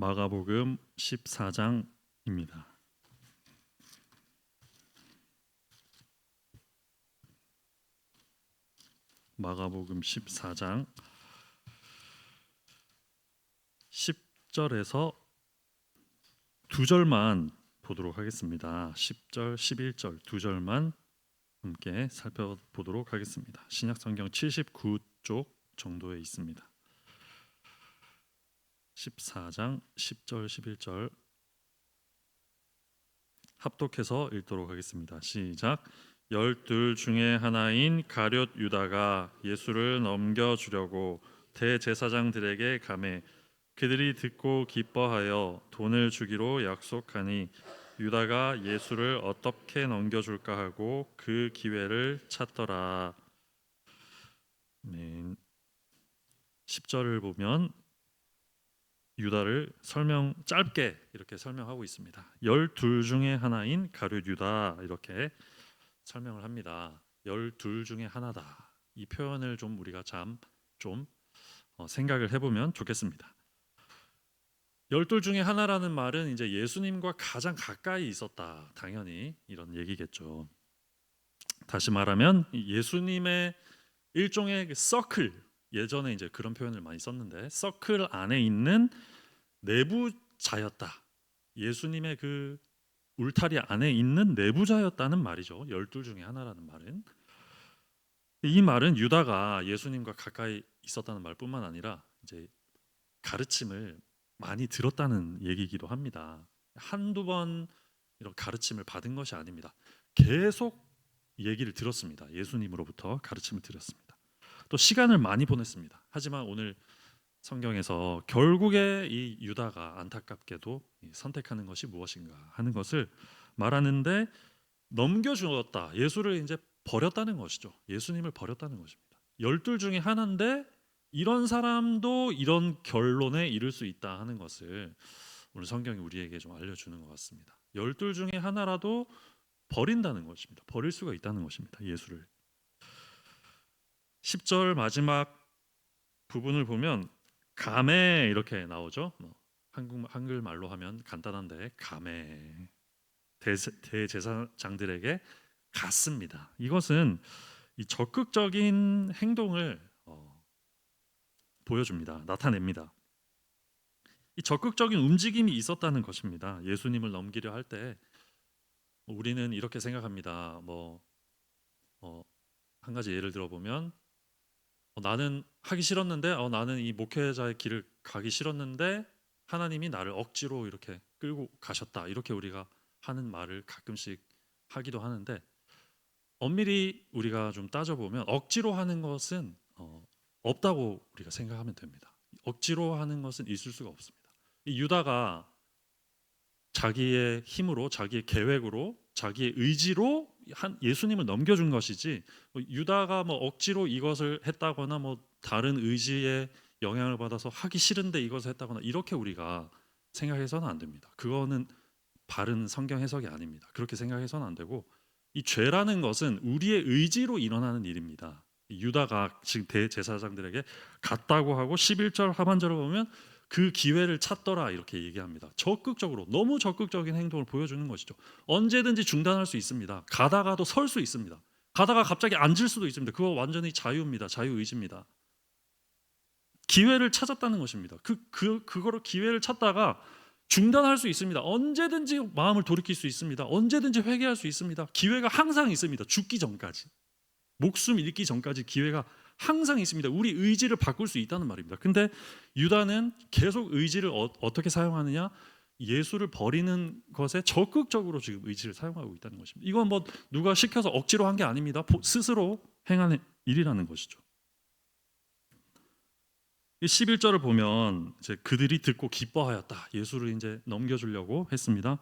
마가복음 14장입니다. 마가복음 14장 10절에서 2절만 보도록 하겠습니다. 10절, 11절 2절만 함께 살펴보도록 하겠습니다. 신약성경 79쪽 정도에 있습니다. 14장 10절, 11절 합독해서 읽도록 하겠습니다. 시작. 12 중에 하나인 가룟 유다가 예수를 넘겨주려고 대제사장들에게 가매 그들이 듣고 기뻐하여 돈을 주기로 약속하니 유다가 예수를 어떻게 넘겨줄까 하고 그 기회를 찾더라. 10절을 보면 유다를 짧게 이렇게 설명하고 있습니다. 12 중에 하나인 가룟 유다 이렇게 설명을 합니다. 12 중에 하나다. 이 표현을 좀 우리가 좀 생각을 해보면 좋겠습니다. 12 중에 하나라는 말은 이제 예수님과 가장 가까이 있었다. 당연히 이런 얘기겠죠. 다시 말하면 예수님의 일종의 그 서클, 예전에 이제 그런 표현을 많이 썼는데 서클 안에 있는 내부자였다. 예수님의 그 울타리 안에 있는 내부자였다는 말이죠. 12 중에 하나라는 말은. 이 말은 유다가 예수님과 가까이 있었다는 말뿐만 아니라 이제 가르침을 많이 들었다는 얘기이기도 합니다. 한두 번 이런 가르침을 받은 것이 아닙니다. 계속 얘기를 들었습니다. 예수님으로부터 가르침을 들었습니다. 또 시간을 많이 보냈습니다. 하지만 오늘 성경에서 결국에 이 유다가 안타깝게도 선택하는 것이 무엇인가 하는 것을 말하는데 넘겨주었다. 예수를 이제 버렸다는 것이죠. 예수님을 버렸다는 것입니다. 12 중에 하나인데 이런 사람도 이런 결론에 이를 수 있다 하는 것을 오늘 성경이 우리에게 좀 알려주는 것 같습니다. 12 중에 하나라도 버린다는 것입니다. 버릴 수가 있다는 것입니다. 예수를. 10절 마지막 부분을 보면 가매 이렇게 나오죠. 한글말로 하면 간단한데 가매 대제사장들에게 갔습니다. 이것은 이 적극적인 행동을 보여줍니다. 나타냅니다. 이 적극적인 움직임이 있었다는 것입니다. 예수님을 넘기려 할 때 우리는 이렇게 생각합니다. 한 가지 예를 들어보면 나는 하기 싫었는데 나는 이 목회자의 길을 가기 싫었는데 하나님이 나를 억지로 이렇게 끌고 가셨다. 이렇게 우리가 하는 말을 가끔씩 하기도 하는데 엄밀히 우리가 좀 따져보면 억지로 하는 것은 없다고 우리가 생각하면 됩니다. 억지로 하는 것은 있을 수가 없습니다. 이 유다가 자기의 힘으로, 자기의 계획으로, 자기의 의지로 예수님을 넘겨준 것이지 유다가 억지로 이것을 했다거나 다른 의지에 영향을 받아서 하기 싫은데 이것을 했다거나 이렇게 우리가 생각해서는 안 됩니다. 그거는 바른 성경 해석이 아닙니다. 그렇게 생각해서는 안 되고 이 죄라는 것은 우리의 의지로 일어나는 일입니다. 유다가 지금 대제사장들에게 갔다고 하고 11절 하반절을 보면 그 기회를 찾더라 이렇게 얘기합니다. 적극적으로 너무 적극적인 행동을 보여주는 것이죠. 언제든지 중단할 수 있습니다. 가다가도 설 수 있습니다. 가다가 갑자기 앉을 수도 있습니다. 그거 완전히 자유입니다. 자유의지입니다. 기회를 찾았다는 것입니다. 그거를 기회를 찾다가 중단할 수 있습니다. 언제든지 마음을 돌이킬 수 있습니다. 언제든지 회개할 수 있습니다. 기회가 항상 있습니다. 죽기 전까지, 목숨 잃기 전까지 기회가 항상 있습니다. 우리 의지를 바꿀 수 있다는 말입니다. 근데 유다는 계속 의지를 어떻게 사용하느냐? 예수를 버리는 것에 적극적으로 지금 의지를 사용하고 있다는 것입니다. 이건 누가 시켜서 억지로 한 게 아닙니다. 스스로 행하는 일이라는 것이죠. 11절을 보면 이제 그들이 듣고 기뻐하였다. 예수를 이제 넘겨주려고 했습니다.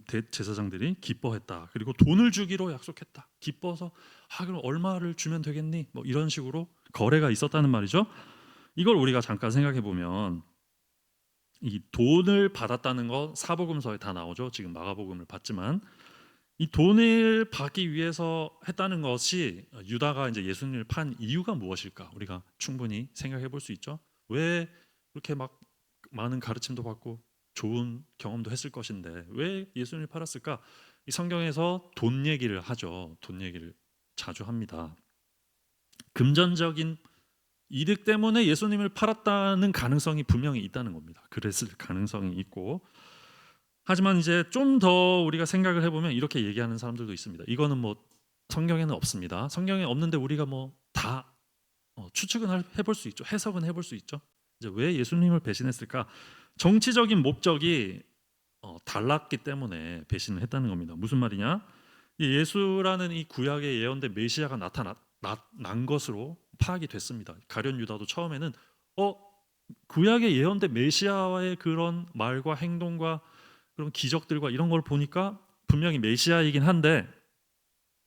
대제사장들이 기뻐했다. 그리고 돈을 주기로 약속했다. 기뻐서 그럼 얼마를 주면 되겠니? 이런 식으로 거래가 있었다는 말이죠. 이걸 우리가 잠깐 생각해 보면 이 돈을 받았다는 거 사복음서에 다 나오죠. 지금 마가복음을 봤지만 이 돈을 받기 위해서 했다는 것이 유다가 이제 예수님을 판 이유가 무엇일까? 우리가 충분히 생각해 볼 수 있죠. 왜 그렇게 많은 가르침도 받고 좋은 경험도 했을 것인데 왜 예수님을 팔았을까? 이 성경에서 돈 얘기를 하죠. 돈 얘기를 자주 합니다. 금전적인 이득 때문에 예수님을 팔았다는 가능성이 분명히 있다는 겁니다. 그랬을 가능성이 있고, 하지만 이제 좀 더 우리가 생각을 해보면 이렇게 얘기하는 사람들도 있습니다. 이거는 뭐 성경에는 없습니다. 성경에 없는데 우리가 뭐 다 추측은 해볼 수 있죠. 해석은 해볼 수 있죠. 이제 왜 예수님을 배신했을까? 정치적인 목적이 달랐기 때문에 배신을 했다는 겁니다. 무슨 말이냐? 이 예수라는 이 구약의 예언된 메시아가 난 것으로 파악이 됐습니다. 가룟 유다도 처음에는 구약의 예언된 메시아의 그런 말과 행동과 그런 기적들과 이런 걸 보니까 분명히 메시아이긴 한데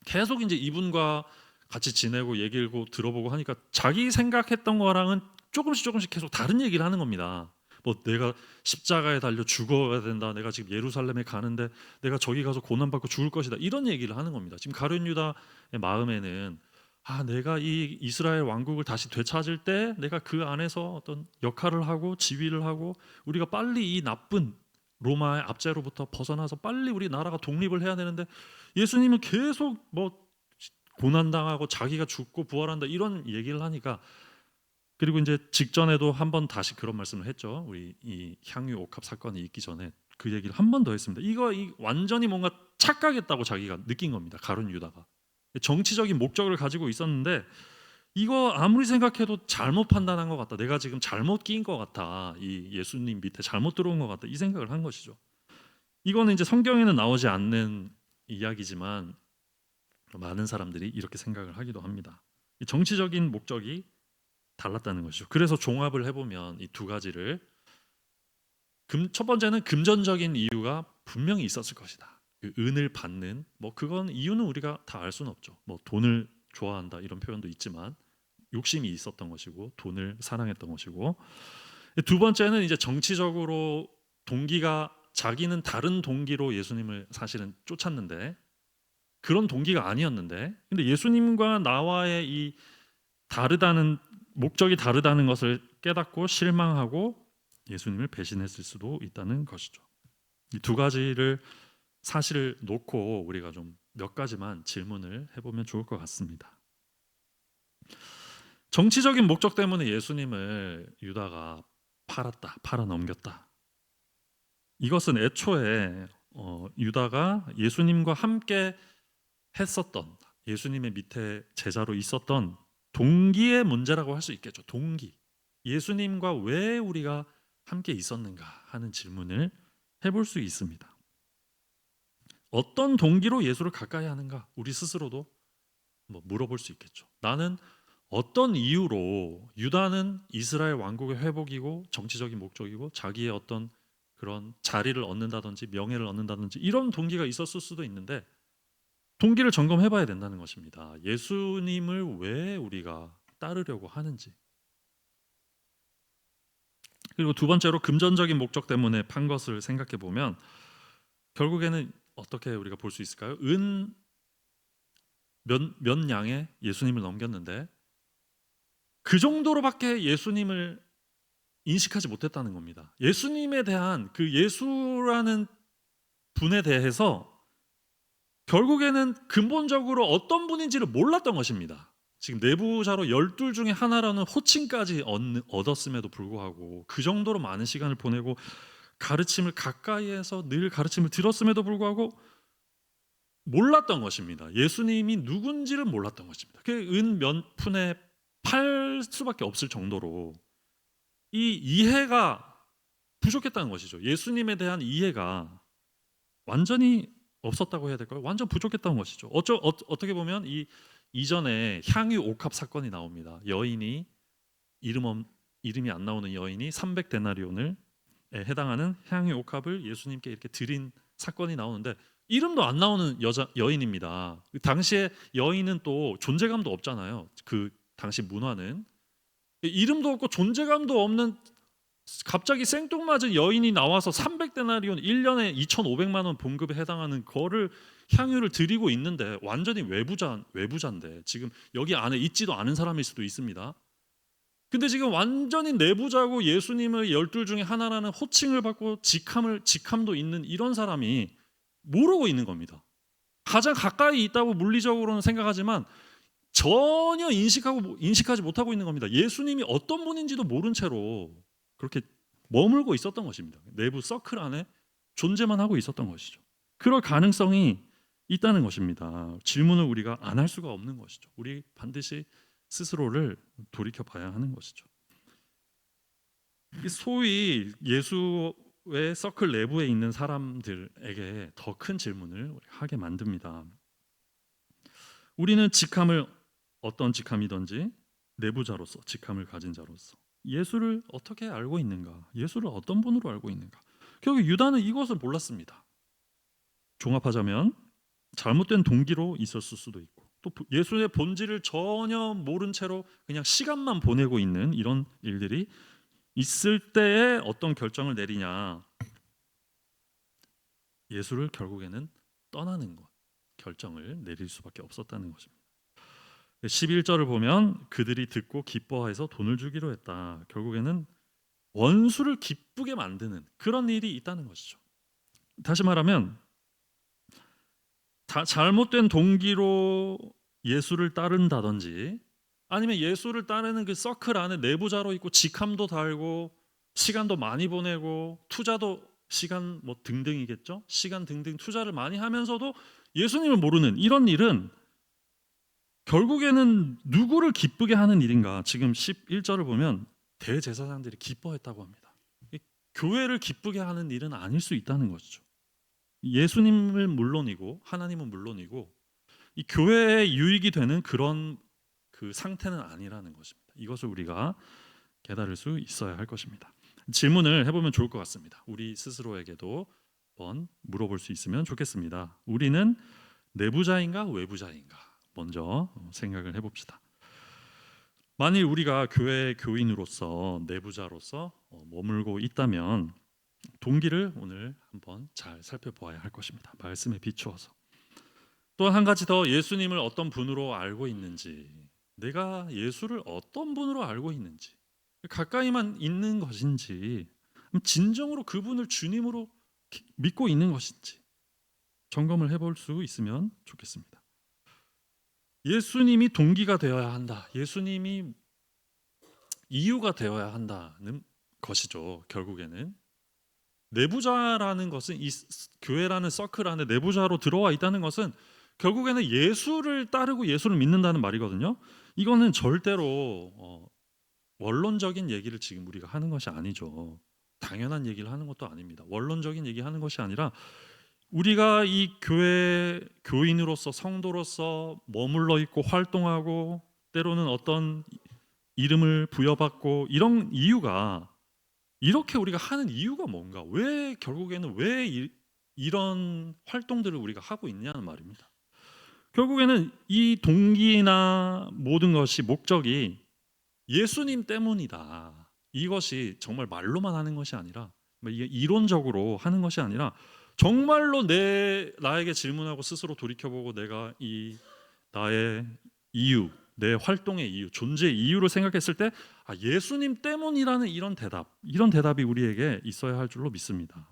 계속 이제 이분과 같이 지내고 얘기를 들어보고 하니까 자기 생각했던 거랑은 조금씩 계속 다른 얘기를 하는 겁니다. 뭐 내가 십자가에 달려 죽어야 된다. 내가 지금 예루살렘에 가는데 내가 저기 가서 고난받고 죽을 것이다. 이런 얘기를 하는 겁니다. 지금 가룟 유다의 마음에는 내가 이 이스라엘 왕국을 다시 되찾을 때 내가 그 안에서 어떤 역할을 하고 지휘를 하고 우리가 빨리 이 나쁜 로마의 압제로부터 벗어나서 빨리 우리 나라가 독립을 해야 되는데 예수님은 계속 뭐 고난당하고 자기가 죽고 부활한다 이런 얘기를 하니까, 그리고 이제 직전에도 한 번 다시 그런 말씀을 했죠. 우리 이 향유 옥합 사건이 있기 전에 그 얘기를 한 번 더 했습니다. 이거 완전히 뭔가 착각했다고 자기가 느낀 겁니다. 가룟 유다가 정치적인 목적을 가지고 있었는데 이거 아무리 생각해도 잘못 판단한 것 같다. 내가 지금 잘못 끼인 것 같아. 이 예수님 밑에 잘못 들어온 것 같다. 이 생각을 한 것이죠. 이거는 이제 성경에는 나오지 않는 이야기지만 많은 사람들이 이렇게 생각을 하기도 합니다. 이 정치적인 목적이 달랐다는 것이죠. 그래서 종합을 해보면 이 두 가지를 첫 번째는 금전적인 이유가 분명히 있었을 것이다. 그 은을 받는 그건 이유는 우리가 다 알 수는 없죠. 뭐 돈을 좋아한다 이런 표현도 있지만 욕심이 있었던 것이고 돈을 사랑했던 것이고, 두 번째는 이제 정치적으로 동기가 자기는 다른 동기로 예수님을 사실은 쫓았는데 그런 동기가 아니었는데 근데 예수님과 나와의 이 다르다는 목적이 다르다는 것을 깨닫고 실망하고 예수님을 배신했을 수도 있다는 것이죠. 이 두 가지를 사실을 놓고 우리가 좀 몇 가지만 질문을 해보면 좋을 것 같습니다. 정치적인 목적 때문에 예수님을 유다가 팔아넘겼다. 이것은 애초에 유다가 예수님과 함께 했었던, 예수님의 밑에 제자로 있었던 동기의 문제라고 할 수 있겠죠. 동기. 예수님과 왜 우리가 함께 있었는가 하는 질문을 해볼 수 있습니다. 어떤 동기로 예수를 가까이 하는가? 우리 스스로도 물어볼 수 있겠죠. 나는 어떤 이유로, 유다는 이스라엘 왕국의 회복이고 정치적인 목적이고 자기의 어떤 그런 자리를 얻는다든지 명예를 얻는다든지 이런 동기가 있었을 수도 있는데 동기를 점검해 봐야 된다는 것입니다. 예수님을 왜 우리가 따르려고 하는지. 그리고 두 번째로 금전적인 목적 때문에 판 것을 생각해 보면 결국에는 어떻게 우리가 볼 수 있을까요? 은 몇 양에 예수님을 넘겼는데 그 정도로밖에 예수님을 인식하지 못했다는 겁니다. 예수님에 대한 그 예수라는 분에 대해서 결국에는 근본적으로 어떤 분인지를 몰랐던 것입니다. 지금 내부자로 12 중에 하나라는 호칭까지 얻었음에도 불구하고 그 정도로 많은 시간을 보내고 가르침을 가까이에서 늘 가르침을 들었음에도 불구하고 몰랐던 것입니다. 예수님이 누군지를 몰랐던 것입니다. 그 은 몇 푼에 팔 수밖에 없을 정도로 이 이해가 부족했다는 것이죠. 예수님에 대한 이해가 완전히 없었다고 해야 될까요? 완전 부족했다는 것이죠. 어떻게 보면 이 이전에 향유 옥합 사건이 나옵니다. 여인이 이름이 안 나오는 여인이 300데나리온을 해당하는 향유 옥합을 예수님께 이렇게 드린 사건이 나오는데 이름도 안 나오는 여인입니다. 당시에 여인은 또 존재감도 없잖아요. 그 당시 문화는 이름도 없고 존재감도 없는 갑자기 생뚱맞은 여인이 나와서 300데나리온 1년에 2,500만 원 봉급에 해당하는 거를 향유를 드리고 있는데 완전히 외부자인데 지금 여기 안에 있지도 않은 사람일 수도 있습니다. 근데 지금 완전히 내부자고 예수님을 열둘 중에 하나라는 호칭을 받고 직함도 있는 이런 사람이 모르고 있는 겁니다. 가장 가까이 있다고 물리적으로는 생각하지만 전혀 인식하지 못하고 있는 겁니다. 예수님이 어떤 분인지도 모른 채로 그렇게 머물고 있었던 것입니다. 내부 서클 안에 존재만 하고 있었던 것이죠. 그럴 가능성이 있다는 것입니다. 질문을 우리가 안 할 수가 없는 것이죠. 우리 반드시 스스로를 돌이켜 봐야 하는 것이죠. 소위 예수의 서클 내부에 있는 사람들에게 더 큰 질문을 하게 만듭니다. 우리는 직함을 어떤 직함이든지 내부자로서 직함을 가진 자로서 예수를 어떻게 알고 있는가? 예수를 어떤 분으로 알고 있는가? 결국 유다는 이것을 몰랐습니다. 종합하자면 잘못된 동기로 있었을 수도 있고 또 예수의 본질을 전혀 모른 채로 그냥 시간만 보내고 있는 이런 일들이 있을 때에 어떤 결정을 내리냐? 예수를 결국에는 떠나는 것, 결정을 내릴 수밖에 없었다는 것입니다. 11절을 보면 그들이 듣고 기뻐해서 돈을 주기로 했다. 결국에는 원수를 기쁘게 만드는 그런 일이 있다는 것이죠. 다시 말하면 잘못된 동기로 예수를 따른다든지 아니면 예수를 따르는 그 서클 안에 내부자로 있고 직함도 달고 시간도 많이 보내고 투자도 시간 뭐 등등이겠죠. 시간 등등 투자를 많이 하면서도 예수님을 모르는 이런 일은 결국에는 누구를 기쁘게 하는 일인가? 지금 11절을 보면 대제사장들이 기뻐했다고 합니다. 교회를 기쁘게 하는 일은 아닐 수 있다는 것이죠. 예수님을 물론이고 하나님은 물론이고 이 교회에 유익이 되는 그런 그 상태는 아니라는 것입니다. 이것을 우리가 깨달을 수 있어야 할 것입니다. 질문을 해보면 좋을 것 같습니다. 우리 스스로에게도 한번 물어볼 수 있으면 좋겠습니다. 우리는 내부자인가 외부자인가? 먼저 생각을 해봅시다. 만일 우리가 교회 교인으로서 내부자로서 머물고 있다면 동기를 오늘 한번 잘 살펴보아야 할 것입니다. 말씀에 비추어서. 또한 한 가지 더 예수님을 어떤 분으로 알고 있는지, 내가 예수를 어떤 분으로 알고 있는지, 가까이만 있는 것인지, 진정으로 그분을 주님으로 믿고 있는 것인지 점검을 해볼 수 있으면 좋겠습니다. 예수님이 동기가 되어야 한다. 예수님이 이유가 되어야 한다는 것이죠. 결국에는 내부자라는 것은 이 교회라는 서클 안에 내부자로 들어와 있다는 것은 결국에는 예수를 따르고 예수를 믿는다는 말이거든요. 이거는 절대로 원론적인 얘기를 지금 우리가 하는 것이 아니죠. 당연한 얘기를 하는 것도 아닙니다. 원론적인 얘기하는 것이 아니라 우리가 이 교회 교인으로서 성도로서 머물러 있고 활동하고 때로는 어떤 이름을 부여받고 이런 이유가 이렇게 우리가 하는 이유가 뭔가? 왜 결국에는 왜 이런 활동들을 우리가 하고 있냐는 말입니다. 결국에는 이 동기나 모든 것이 목적이 예수님 때문이다. 이것이 정말 말로만 하는 것이 아니라 이게 이론적으로 하는 것이 아니라 정말로 나에게 질문하고 스스로 돌이켜보고 내가 이 나의 이유, 내 활동의 이유, 존재의 이유를 생각했을 때 예수님 때문이라는 이런 대답이 우리에게 있어야 할 줄로 믿습니다.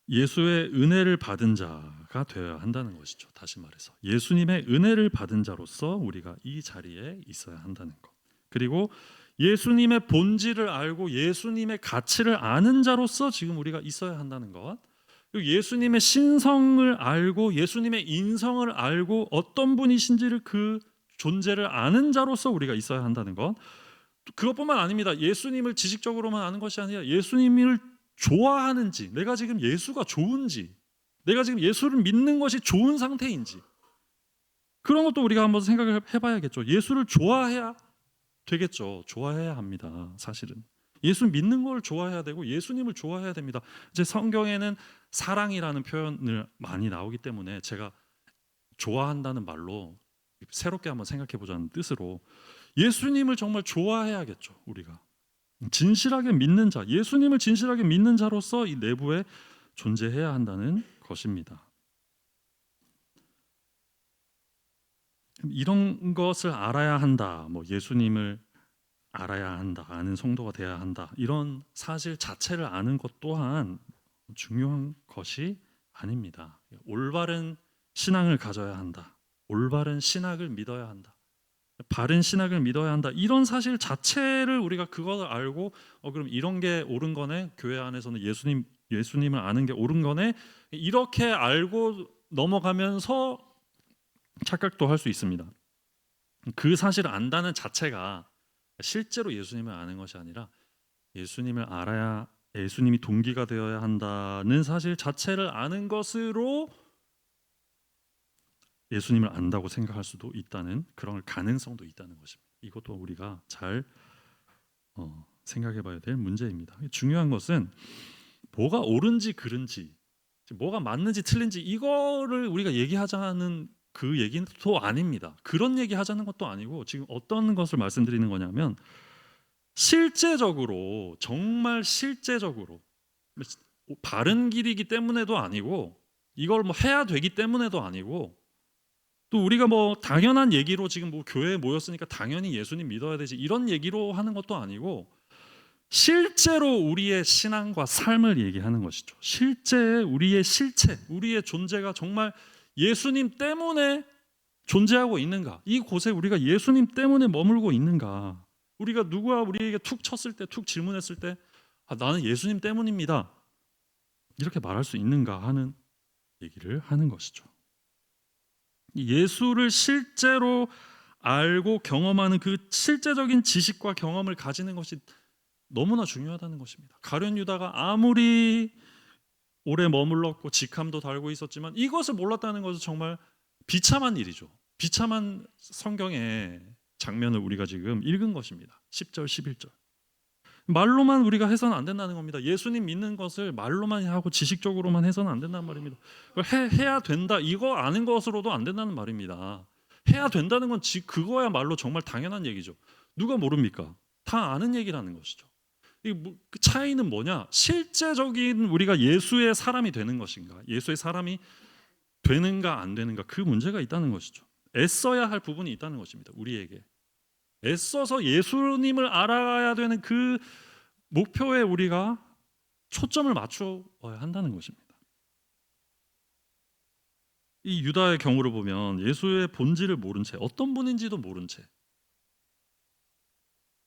예수의 은혜를 받은 자가 되어야 한다는 것이죠. 다시 말해서 예수님의 은혜를 받은 자로서 우리가 이 자리에 있어야 한다는 것. 그리고 예수님의 본질을 알고 예수님의 가치를 아는 자로서 지금 우리가 있어야 한다는 것. 그리고 예수님의 신성을 알고 예수님의 인성을 알고 어떤 분이신지를 그 존재를 아는 자로서 우리가 있어야 한다는 것. 그것뿐만 아닙니다. 예수님을 지식적으로만 아는 것이 아니라 예수님을 좋아하는지, 내가 지금 예수가 좋은지, 내가 지금 예수를 믿는 것이 좋은 상태인지 그런 것도 우리가 한번 생각을 해봐야겠죠. 예수를 좋아해야 되겠죠. 좋아해야 합니다. 사실은 예수 믿는 걸 좋아해야 되고 예수님을 좋아해야 됩니다. 이제 성경에는 사랑이라는 표현을 많이 나오기 때문에 제가 좋아한다는 말로 새롭게 한번 생각해 보자는 뜻으로 예수님을 정말 좋아해야겠죠. 우리가 진실하게 믿는 자, 예수님을 진실하게 믿는 자로서 이 내부에 존재해야 한다는 것입니다. 이런 것을 알아야 한다. 뭐 예수님을 알아야 한다. 아는 성도가 돼야 한다. 이런 사실 자체를 아는 것 또한 중요한 것이 아닙니다. 올바른 신앙을 가져야 한다. 올바른 신학을 믿어야 한다. 바른 신학을 믿어야 한다. 이런 사실 자체를 우리가 그것을 알고 그럼 이런 게 옳은 거네. 교회 안에서는 예수님을 아는 게 옳은 거네. 이렇게 알고 넘어가면서 착각도 할 수 있습니다. 그 사실을 안다는 자체가 실제로 예수님을 아는 것이 아니라 예수님을 알아야 예수님이 동기가 되어야 한다는 사실 자체를 아는 것으로 예수님을 안다고 생각할 수도 있다는 그런 가능성도 있다는 것입니다. 이것도 우리가 잘 생각해 봐야 될 문제입니다. 중요한 것은 뭐가 옳은지 그른지 뭐가 맞는지 틀린지 이거를 우리가 얘기하자는 그 얘기는 또 아닙니다. 그런 얘기 하자는 것도 아니고 지금 어떤 것을 말씀드리는 거냐면 실제적으로 정말 실제적으로 바른 길이기 때문에도 아니고 이걸 뭐 해야 되기 때문에도 아니고 또 우리가 뭐 당연한 얘기로 지금 뭐 교회에 모였으니까 당연히 예수님 믿어야 되지 이런 얘기로 하는 것도 아니고 실제로 우리의 신앙과 삶을 얘기하는 것이죠. 실제 우리의 실체, 우리의 존재가 정말 예수님 때문에 존재하고 있는가? 이곳에 우리가 예수님 때문에 머물고 있는가? 우리가 누가 우리에게 툭 쳤을 때, 툭 질문했을 때 나는 예수님 때문입니다. 이렇게 말할 수 있는가 하는 얘기를 하는 것이죠. 예수를 실제로 알고 경험하는 그 실제적인 지식과 경험을 가지는 것이 너무나 중요하다는 것입니다. 가룟 유다가 아무리 오래 머물렀고 직함도 달고 있었지만 이것을 몰랐다는 것은 정말 비참한 일이죠. 비참한 성경의 장면을 우리가 지금 읽은 것입니다. 10절, 11절. 말로만 우리가 해서는 안 된다는 겁니다. 예수님 믿는 것을 말로만 하고 지식적으로만 해서는 안 된다는 말입니다. 해야 된다. 이거 아는 것으로도 안 된다는 말입니다. 해야 된다는 건 그거야말로 정말 당연한 얘기죠. 누가 모릅니까? 다 아는 얘기라는 것이죠. 그 차이는 뭐냐? 실제적인 우리가 예수의 사람이 되는 것인가? 예수의 사람이 되는가 안 되는가? 그 문제가 있다는 것이죠. 애써야 할 부분이 있다는 것입니다. 우리에게 애써서 예수님을 알아야 되는 그 목표에 우리가 초점을 맞춰야 한다는 것입니다. 이 유다의 경우를 보면 예수의 본질을 모른 채 어떤 분인지도 모른 채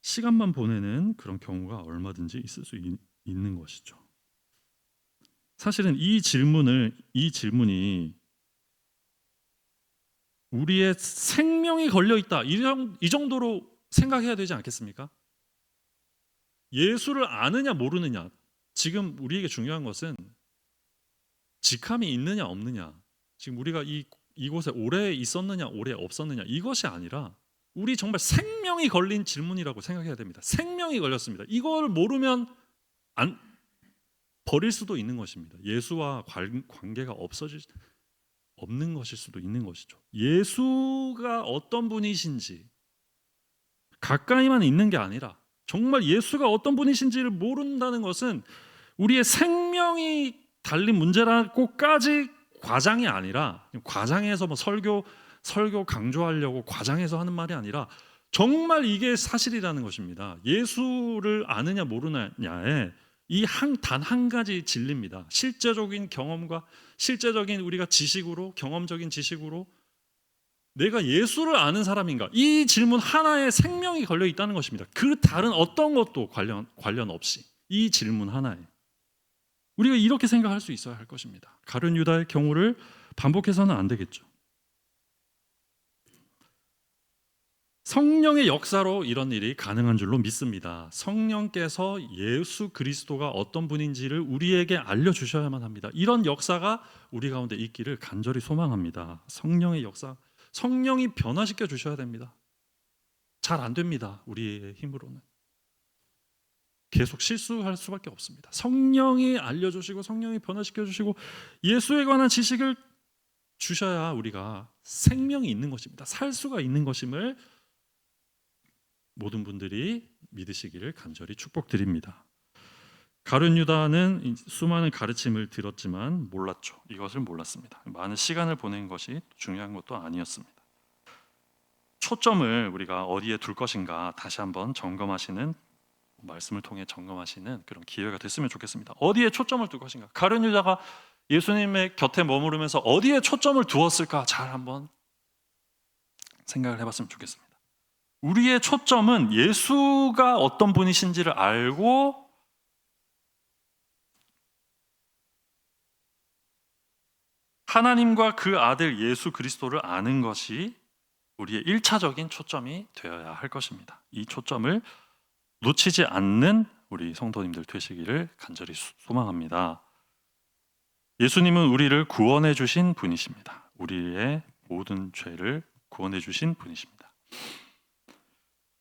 시간만 보내는 그런 경우가 얼마든지 있을 수 있는 것이죠. 사실은 이 질문이 우리의 생명이 걸려 있다 이 정도로 생각해야 되지 않겠습니까? 예수를 아느냐 모르느냐 지금 우리에게 중요한 것은 직함이 있느냐 없느냐 지금 우리가 이곳에 오래 있었느냐 오래 없었느냐 이것이 아니라 우리 정말 생명이 걸린 질문이라고 생각해야 됩니다. 생명이 걸렸습니다. 이걸 모르면 버릴 수도 있는 것입니다. 예수와 관계가 없는 것일 수도 있는 것이죠. 예수가 어떤 분이신지 가까이만 있는 게 아니라 정말 예수가 어떤 분이신지를 모른다는 것은 우리의 생명이 달린 문제라고까지 과장이 아니라 과장해서 뭐 설교 강조하려고 과장해서 하는 말이 아니라 정말 이게 사실이라는 것입니다. 예수를 아느냐 모르느냐에 이 단 한 가지 진리입니다. 실제적인 경험과 실제적인 우리가 지식으로 경험적인 지식으로 내가 예수를 아는 사람인가 이 질문 하나에 생명이 걸려 있다는 것입니다. 그 다른 어떤 것도 관련 없이 이 질문 하나에 우리가 이렇게 생각할 수 있어야 할 것입니다. 가룟 유다의 경우를 반복해서는 안 되겠죠. 성령의 역사로 이런 일이 가능한 줄로 믿습니다. 성령께서 예수 그리스도가 어떤 분인지를 우리에게 알려주셔야만 합니다. 이런 역사가 우리 가운데 있기를 간절히 소망합니다. 성령의 역사, 성령이 변화시켜 주셔야 됩니다. 잘 안 됩니다. 우리의 힘으로는. 계속 실수할 수밖에 없습니다. 성령이 알려주시고 성령이 변화시켜 주시고 예수에 관한 지식을 주셔야 우리가 생명이 있는 것입니다. 살 수가 있는 것임을 모든 분들이 믿으시기를 간절히 축복드립니다. 가룟 유다는 수많은 가르침을 들었지만 몰랐죠. 이것을 몰랐습니다. 많은 시간을 보낸 것이 중요한 것도 아니었습니다. 초점을 우리가 어디에 둘 것인가 다시 한번 점검하시는, 말씀을 통해 점검하시는 그런 기회가 됐으면 좋겠습니다. 어디에 초점을 둘 것인가? 가룟 유다가 예수님의 곁에 머무르면서 어디에 초점을 두었을까? 잘 한번 생각을 해봤으면 좋겠습니다. 우리의 초점은 예수가 어떤 분이신지를 알고 하나님과 그 아들 예수 그리스도를 아는 것이 우리의 1차적인 초점이 되어야 할 것입니다. 이 초점을 놓치지 않는 우리 성도님들 되시기를 간절히 소망합니다. 예수님은 우리를 구원해 주신 분이십니다. 우리의 모든 죄를 구원해 주신 분이십니다.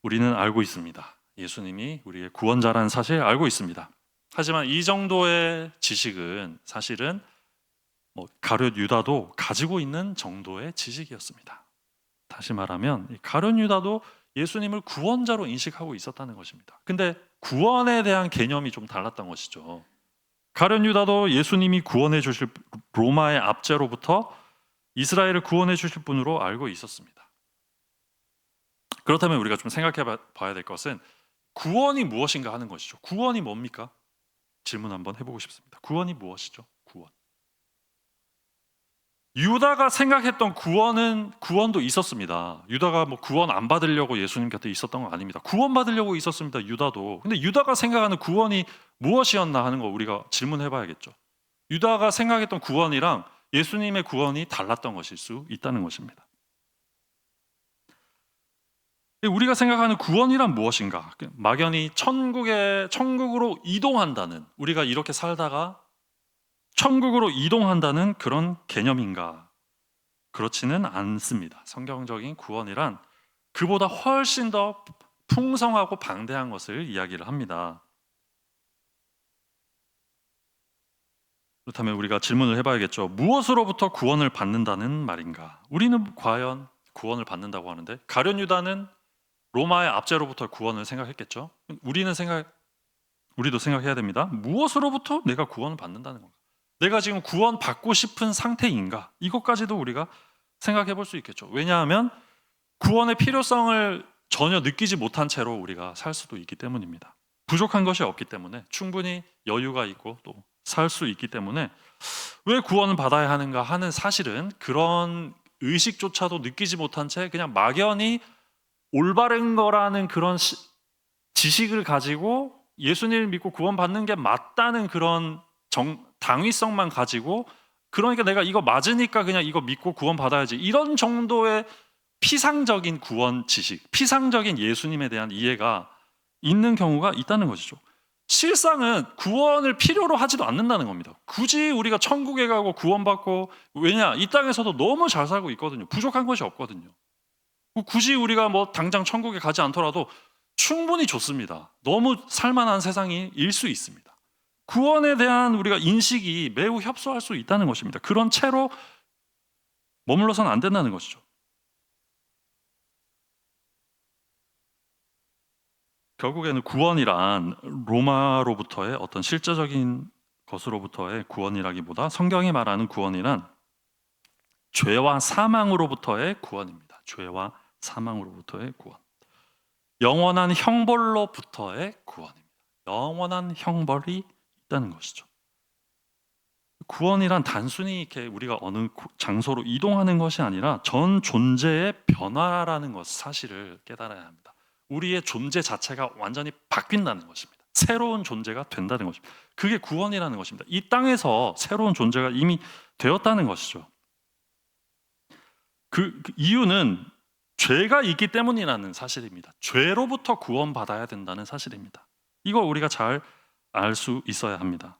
우리는 알고 있습니다. 예수님이 우리의 구원자라는 사실을 알고 있습니다. 하지만 이 정도의 지식은 사실은 가룟 유다도 가지고 있는 정도의 지식이었습니다. 다시 말하면 가룟 유다도 예수님을 구원자로 인식하고 있었다는 것입니다. 근데 구원에 대한 개념이 좀 달랐던 것이죠. 가룟 유다도 예수님이 구원해 주실, 로마의 압제로부터 이스라엘을 구원해 주실 분으로 알고 있었습니다. 그렇다면 우리가 좀 생각해 봐야 될 것은 구원이 무엇인가 하는 것이죠. 구원이 뭡니까? 질문 한번 해보고 싶습니다. 구원이 무엇이죠? 구원. 유다가 생각했던 구원도 있었습니다. 유다가 구원 안 받으려고 예수님 곁에 있었던 건 아닙니다. 구원 받으려고 있었습니다. 유다도. 근데 유다가 생각하는 구원이 무엇이었나 하는 거 우리가 질문해 봐야겠죠. 유다가 생각했던 구원이랑 예수님의 구원이 달랐던 것일 수 있다는 것입니다. 우리가 생각하는 구원이란 무엇인가? 막연히 천국으로 이동한다는, 우리가 이렇게 살다가 천국으로 이동한다는 그런 개념인가? 그렇지는 않습니다. 성경적인 구원이란 그보다 훨씬 더 풍성하고 방대한 것을 이야기를 합니다. 그렇다면 우리가 질문을 해봐야겠죠. 무엇으로부터 구원을 받는다는 말인가? 우리는 과연 구원을 받는다고 하는데 가룟 유다는 로마의 압제로부터 구원을 생각했겠죠. 우리도 생각해야 됩니다. 무엇으로부터 내가 구원을 받는다는 건가? 내가 지금 구원받고 싶은 상태인가? 이것까지도 우리가 생각해 볼 수 있겠죠. 왜냐하면 구원의 필요성을 전혀 느끼지 못한 채로 우리가 살 수도 있기 때문입니다. 부족한 것이 없기 때문에, 충분히 여유가 있고 또 살 수 있기 때문에 왜 구원을 받아야 하는가 하는, 사실은 그런 의식조차도 느끼지 못한 채 그냥 막연히 올바른 거라는 그런 지식을 가지고 예수님을 믿고 구원받는 게 맞다는 그런 당위성만 가지고, 그러니까 내가 이거 맞으니까 그냥 이거 믿고 구원받아야지, 이런 정도의 피상적인 구원 지식, 피상적인 예수님에 대한 이해가 있는 경우가 있다는 것이죠. 실상은 구원을 필요로 하지도 않는다는 겁니다. 굳이 우리가 천국에 가고 구원받고, 왜냐? 이 땅에서도 너무 잘 살고 있거든요. 부족한 것이 없거든요. 굳이 우리가 당장 천국에 가지 않더라도 충분히 좋습니다. 너무 살만한 세상일 수 있습니다. 구원에 대한 우리가 인식이 매우 협소할 수 있다는 것입니다. 그런 채로 머물러서는 안 된다는 것이죠. 결국에는 구원이란 로마로부터의 어떤 실제적인 것으로부터의 구원이라기보다, 성경이 말하는 구원이란 죄와 사망으로부터의 구원입니다. 죄와 사망으로부터의 구원. 영원한 형벌로부터의 구원입니다. 영원한 형벌이 있다는 것이죠. 구원이란 단순히 이렇게 우리가 어느 장소로 이동하는 것이 아니라 전 존재의 변화라는 것, 사실을 깨달아야 합니다. 우리의 존재 자체가 완전히 바뀐다는 것입니다. 새로운 존재가 된다는 것입니다. 그게 구원이라는 것입니다. 이 땅에서 새로운 존재가 이미 되었다는 것이죠. 그 이유는 죄가 있기 때문이라는 사실입니다. 죄로부터 구원받아야 된다는 사실입니다. 이걸 우리가 잘 알 수 있어야 합니다.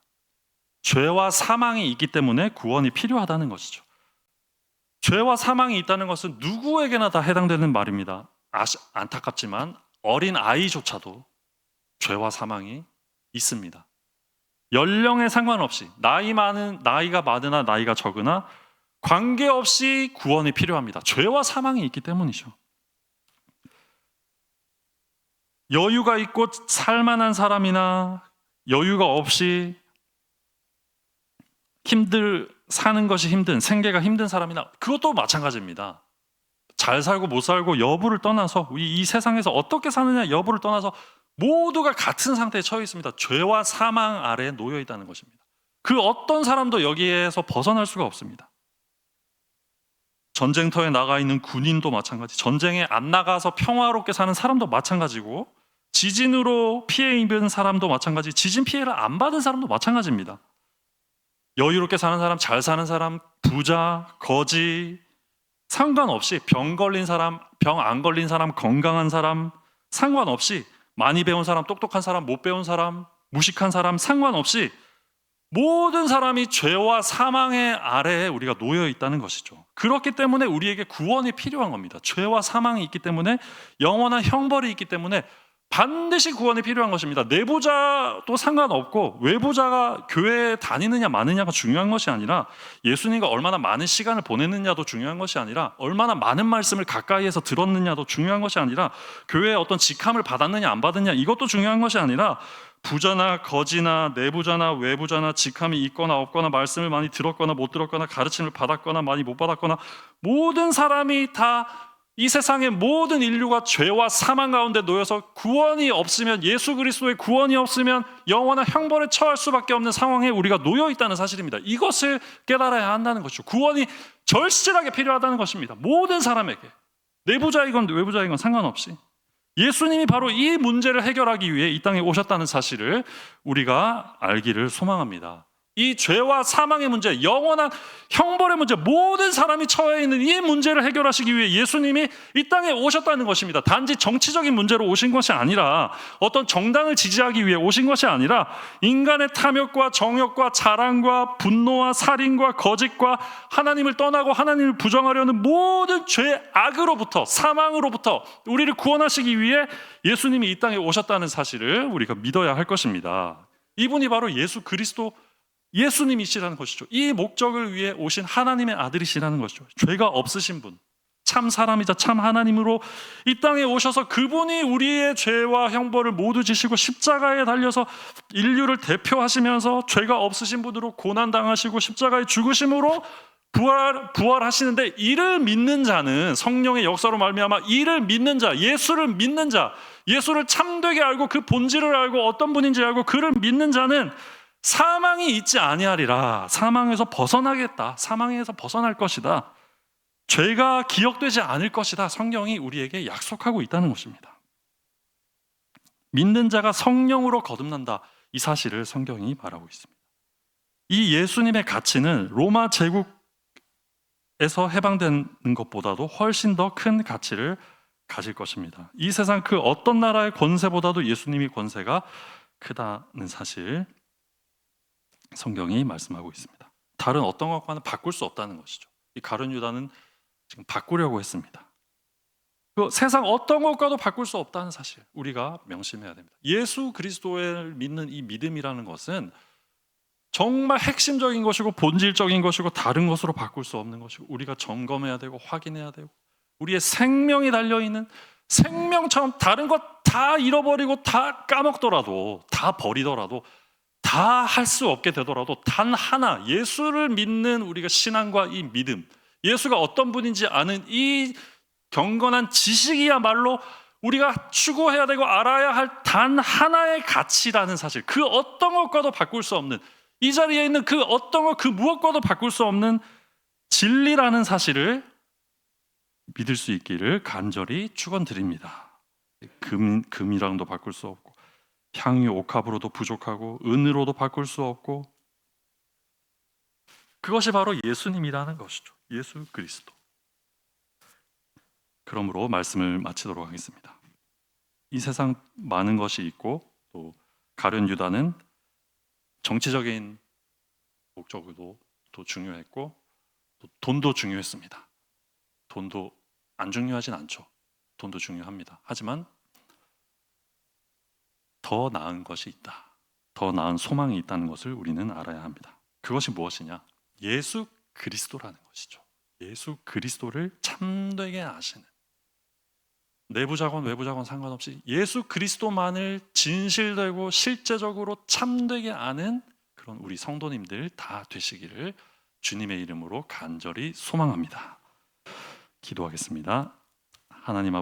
죄와 사망이 있기 때문에 구원이 필요하다는 것이죠. 죄와 사망이 있다는 것은 누구에게나 다 해당되는 말입니다. 안타깝지만 어린 아이조차도 죄와 사망이 있습니다. 연령에 상관없이, 나이가 많으나 나이가 적으나 관계없이 구원이 필요합니다. 죄와 사망이 있기 때문이죠. 여유가 있고 살만한 사람이나 여유가 없이 사는 것이 힘든, 생계가 힘든 사람이나, 그것도 마찬가지입니다. 잘 살고 못 살고 여부를 떠나서 이 세상에서 어떻게 사느냐 여부를 떠나서 모두가 같은 상태에 처해 있습니다. 죄와 사망 아래에 놓여 있다는 것입니다. 그 어떤 사람도 여기에서 벗어날 수가 없습니다. 전쟁터에 나가 있는 군인도 마찬가지, 전쟁에 안 나가서 평화롭게 사는 사람도 마찬가지고, 지진으로 피해 입은 사람도 마찬가지, 지진 피해를 안 받은 사람도 마찬가지입니다. 여유롭게 사는 사람, 잘 사는 사람, 부자, 거지 상관없이, 병 걸린 사람, 병 안 걸린 사람, 건강한 사람 상관없이, 많이 배운 사람, 똑똑한 사람, 못 배운 사람, 무식한 사람 상관없이 모든 사람이 죄와 사망의 아래에 우리가 놓여 있다는 것이죠. 그렇기 때문에 우리에게 구원이 필요한 겁니다. 죄와 사망이 있기 때문에, 영원한 형벌이 있기 때문에 반드시 구원이 필요한 것입니다. 내부자도 상관없고 외부자가 교회에 다니느냐 마느냐가 중요한 것이 아니라, 예수님과 얼마나 많은 시간을 보냈느냐도 중요한 것이 아니라, 얼마나 많은 말씀을 가까이에서 들었느냐도 중요한 것이 아니라, 교회에 어떤 직함을 받았느냐 안 받았느냐 이것도 중요한 것이 아니라, 부자나 거지나 내부자나 외부자나 직함이 있거나 없거나, 말씀을 많이 들었거나 못 들었거나, 가르침을 받았거나 많이 못 받았거나, 모든 사람이 다, 이 세상의 모든 인류가 죄와 사망 가운데 놓여서 구원이 없으면, 예수 그리스도의 구원이 없으면 영원한 형벌에 처할 수밖에 없는 상황에 우리가 놓여 있다는 사실입니다. 이것을 깨달아야 한다는 것이죠. 구원이 절실하게 필요하다는 것입니다. 모든 사람에게, 내부자이건 외부자이건 상관없이 예수님이 바로 이 문제를 해결하기 위해 이 땅에 오셨다는 사실을 우리가 알기를 소망합니다. 이 죄와 사망의 문제, 영원한 형벌의 문제, 모든 사람이 처해 있는 이 문제를 해결하시기 위해 예수님이 이 땅에 오셨다는 것입니다. 단지 정치적인 문제로 오신 것이 아니라, 어떤 정당을 지지하기 위해 오신 것이 아니라, 인간의 탐욕과 정욕과 자랑과 분노와 살인과 거짓과 하나님을 떠나고 하나님을 부정하려는 모든 죄, 악으로부터, 사망으로부터 우리를 구원하시기 위해 예수님이 이 땅에 오셨다는 사실을 우리가 믿어야 할 것입니다. 이분이 바로 예수 그리스도, 예수님이시라는 것이죠. 이 목적을 위해 오신 하나님의 아들이시라는 것이죠. 죄가 없으신 분, 참 사람이자 참 하나님으로 이 땅에 오셔서 그분이 우리의 죄와 형벌을 모두 지시고 십자가에 달려서 인류를 대표하시면서 죄가 없으신 분으로 고난당하시고 십자가에 죽으심으로 부활하시는데, 이를 믿는 자는, 성령의 역사로 말미암아 이를 믿는 자, 예수를 믿는 자, 예수를 참되게 알고 그 본질을 알고 어떤 분인지 알고 그를 믿는 자는 사망이 있지 아니하리라. 사망에서 벗어나겠다. 사망에서 벗어날 것이다. 죄가 기억되지 않을 것이다. 성경이 우리에게 약속하고 있다는 것입니다. 믿는 자가 성령으로 거듭난다. 이 사실을 성경이 말하고 있습니다. 이 예수님의 가치는 로마 제국에서 해방되는 것보다도 훨씬 더 큰 가치를 가질 것입니다. 이 세상 그 어떤 나라의 권세보다도 예수님의 권세가 크다는 사실, 성경이 말씀하고 있습니다. 다른 어떤 것과는 바꿀 수 없다는 것이죠. 이 가룟 유다는 지금 바꾸려고 했습니다. 그 세상 어떤 것과도 바꿀 수 없다는 사실, 우리가 명심해야 됩니다. 예수 그리스도를 믿는 이 믿음이라는 것은 정말 핵심적인 것이고 본질적인 것이고, 다른 것으로 바꿀 수 없는 것이고, 우리가 점검해야 되고 확인해야 되고, 우리의 생명이 달려있는, 생명처럼 다른 것 다 잃어버리고 다 까먹더라도, 다 버리더라도, 다 할 수 없게 되더라도 단 하나, 예수를 믿는 우리가 신앙과 이 믿음, 예수가 어떤 분인지 아는 이 경건한 지식이야말로 우리가 추구해야 되고 알아야 할 단 하나의 가치라는 사실, 그 어떤 것과도 바꿀 수 없는, 이 자리에 있는 그 어떤 것, 그 무엇과도 바꿀 수 없는 진리라는 사실을 믿을 수 있기를 간절히 축원드립니다. 금이랑도 바꿀 수 없고, 향유 옥합으로도 부족하고, 은으로도 바꿀 수 없고, 그것이 바로 예수님이라는 것이죠. 예수 그리스도. 그러므로 말씀을 마치도록 하겠습니다. 이 세상 많은 것이 있고, 또 가룟 유다는 정치적인 목적으로 또 중요했고, 또 돈도 중요했습니다. 돈도 안 중요하진 않죠. 돈도 중요합니다. 하지만 더 나은 것이 있다. 더 나은 소망이 있다는 것을 우리는 알아야 합니다. 그것이 무엇이냐? 예수 그리스도라는 것이죠. 예수 그리스도를 참되게 아시는, 내부자건 외부자건 상관없이 예수 그리스도만을 진실되고 실제적으로 참되게 아는 그런 우리 성도님들 다 되시기를 주님의 이름으로 간절히 소망합니다. 기도하겠습니다. 하나님 아버지